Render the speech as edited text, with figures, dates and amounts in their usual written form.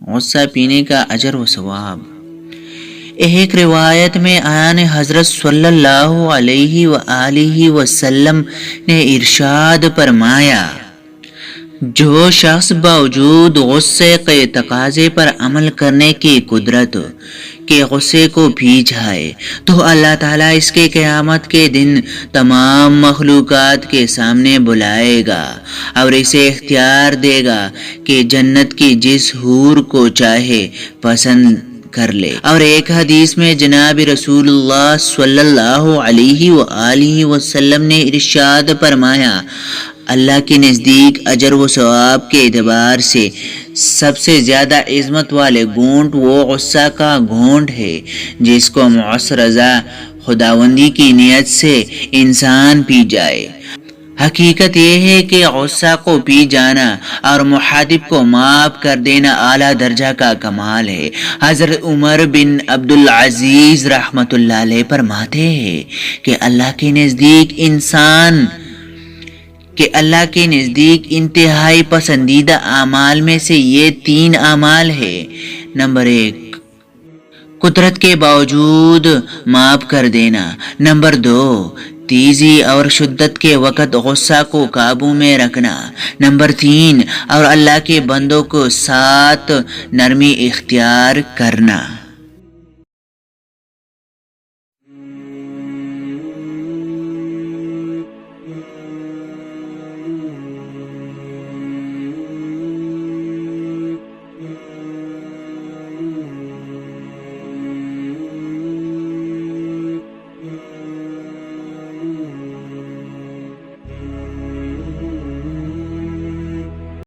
غصہ پینے کا اجر و ثواب۔ ایک روایت میں آن حضرت صلی اللہ علیہ وآلہ وسلم نے ارشاد فرمایا، جو شخص باوجود غصے کے تقاضے پر عمل کرنے کی قدرت کے غصے کو پی جائے تو اللہ تعالیٰ اس کے قیامت کے دن تمام مخلوقات کے سامنے بلائے گا اور اسے اختیار دے گا کہ جنت کی جس حور کو چاہے پسند کر لے۔ اور ایک حدیث میں جناب رسول اللہ صلی اللہ علیہ وآلہ وسلم نے ارشاد فرمایا، اللہ کے نزدیک اجر و ثواب کے اعتبار سے سب سے زیادہ عظمت والے گھونٹ وہ غصہ کا گھونٹ ہے جس کو معصرضہ خداوندی کی نیت سے انسان پی جائے۔ حقیقت یہ ہے کہ غصہ کو پی جانا اور مخاطب کو معاف کر دینا اعلیٰ درجہ کا کمال ہے۔ حضرت عمر بن عبدالعزیز رحمۃ اللہ علیہ فرماتے ہیں کہ اللہ کے نزدیک انتہائی پسندیدہ اعمال میں سے یہ 3 اعمال ہیں۔ نمبر 1، قدرت کے باوجود معاف کر دینا۔ نمبر 2، تیزی اور شدت کے وقت غصہ کو قابو میں رکھنا۔ نمبر 3، اور اللہ کے بندوں کو ساتھ نرمی اختیار کرنا۔